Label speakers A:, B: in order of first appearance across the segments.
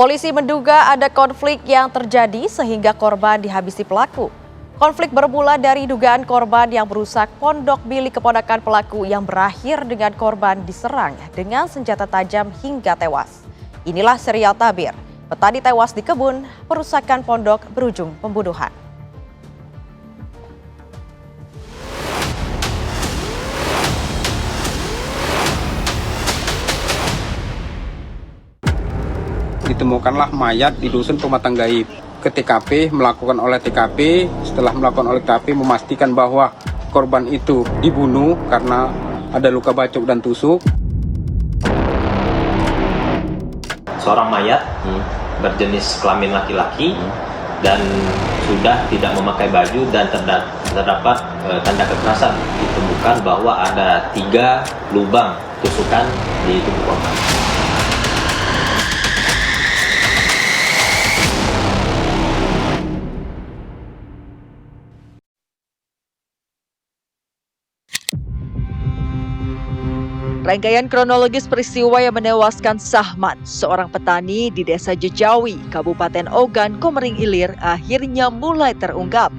A: Polisi menduga ada konflik yang terjadi sehingga korban dihabisi pelaku. Konflik bermula dari dugaan korban yang merusak pondok milik keponakan pelaku yang berakhir dengan korban diserang dengan senjata tajam hingga tewas. Inilah serial tabir, petani tewas di kebun, perusakan pondok berujung pembunuhan.
B: Ditemukanlah mayat di dusun Pematang Gaib. Ke TKP, melakukan oleh TKP, setelah melakukan oleh TKP memastikan bahwa korban itu dibunuh karena ada luka bacok dan tusuk.
C: Seorang mayat berjenis kelamin laki-laki dan sudah tidak memakai baju dan terdapat tanda kekerasan. Ditemukan bahwa ada 3 lubang tusukan di tubuh korban.
D: Rangkaian kronologis peristiwa yang menewaskan Sahmat, seorang petani di Desa Jejawi, Kabupaten Ogan, Komering Ilir, akhirnya mulai terungkap.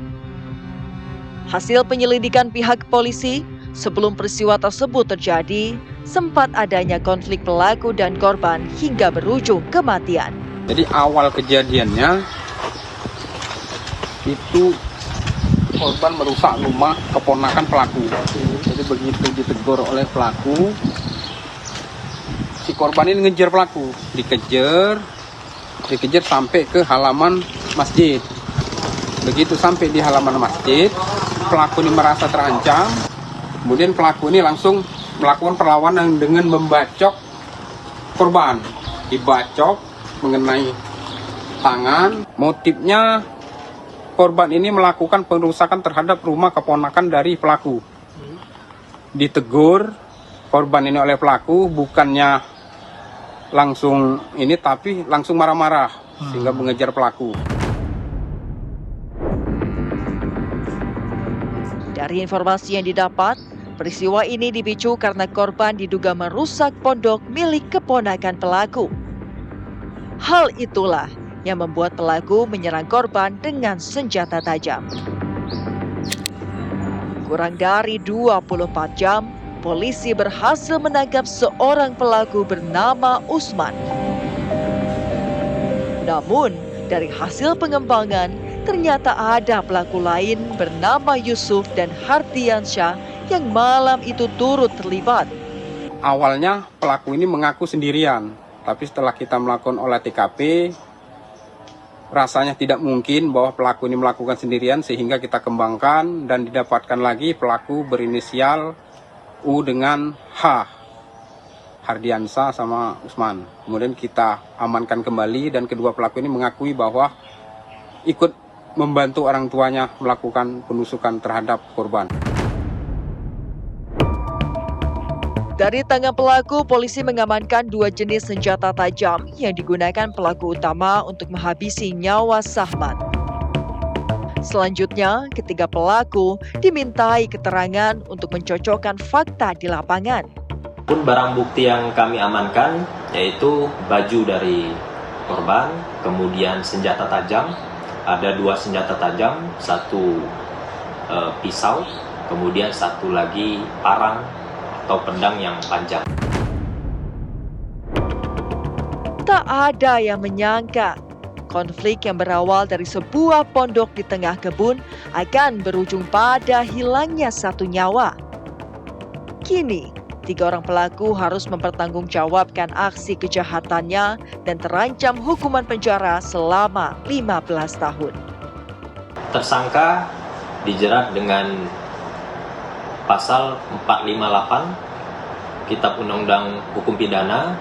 D: Hasil penyelidikan pihak polisi, sebelum peristiwa tersebut terjadi, sempat adanya konflik pelaku dan korban hingga berujung kematian.
B: Jadi awal kejadiannya itu korban merusak rumah keponakan pelaku. Jadi begitu ditegur oleh pelaku, si korban ini ngejar pelaku, dikejar sampai ke halaman masjid. Begitu sampai di halaman masjid, pelaku ini merasa terancam. Kemudian pelaku ini langsung melakukan perlawanan dengan membacok korban, dibacok mengenai tangan. Motifnya korban ini melakukan perusakan terhadap rumah keponakan dari pelaku. Ditegur korban ini oleh pelaku, bukannya langsung ini tapi langsung marah-marah sehingga mengejar pelaku.
D: Dari informasi yang didapat, peristiwa ini dipicu karena korban diduga merusak pondok milik keponakan pelaku. Hal itulah yang membuat pelaku menyerang korban dengan senjata tajam. Kurang dari 24 jam, polisi berhasil menangkap seorang pelaku bernama Usman. Namun, dari hasil pengembangan, ternyata ada pelaku lain bernama Yusuf dan Hardiansyah yang malam itu turut terlibat.
B: Awalnya pelaku ini mengaku sendirian, tapi setelah kita melakukan olah TKP, rasanya tidak mungkin bahwa pelaku ini melakukan sendirian, sehingga kita kembangkan dan didapatkan lagi pelaku berinisial U dengan H, Hardiansyah sama Usman. Kemudian kita amankan kembali dan kedua pelaku ini mengakui bahwa ikut membantu orang tuanya melakukan penusukan terhadap korban.
D: Dari tangan pelaku, polisi mengamankan 2 jenis senjata tajam yang digunakan pelaku utama untuk menghabisi nyawa Sahmat. Selanjutnya, ketiga pelaku dimintai keterangan untuk mencocokkan fakta di lapangan.
C: Pun barang bukti yang kami amankan yaitu baju dari korban, kemudian senjata tajam, ada 2 senjata tajam, 1 pisau, kemudian 1 lagi parang atau pedang yang panjang.
D: Tak ada yang menyangka konflik yang berawal dari sebuah pondok di tengah kebun akan berujung pada hilangnya 1 nyawa. Kini, 3 orang pelaku harus mempertanggungjawabkan aksi kejahatannya dan terancam hukuman penjara selama 15 tahun.
C: Tersangka dijerat dengan Pasal 458 Kitab Undang-Undang Hukum Pidana,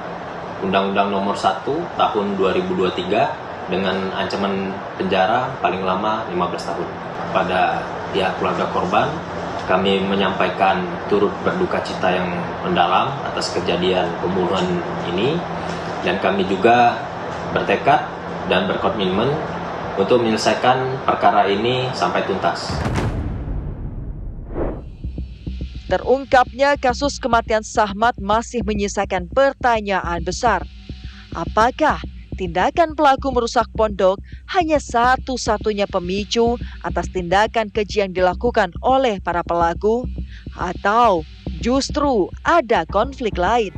C: Undang-Undang Nomor 1 Tahun 2023 dengan ancaman penjara paling lama 15 tahun. Pada pihak keluarga korban, kami menyampaikan turut berduka cita yang mendalam atas kejadian pembunuhan ini, dan kami juga bertekad dan berkomitmen untuk menyelesaikan perkara ini sampai tuntas.
D: Terungkapnya kasus kematian Sahmat masih menyisakan pertanyaan besar. Apakah tindakan pelaku merusak pondok hanya satu-satunya pemicu atas tindakan keji yang dilakukan oleh para pelaku, atau justru ada konflik lain?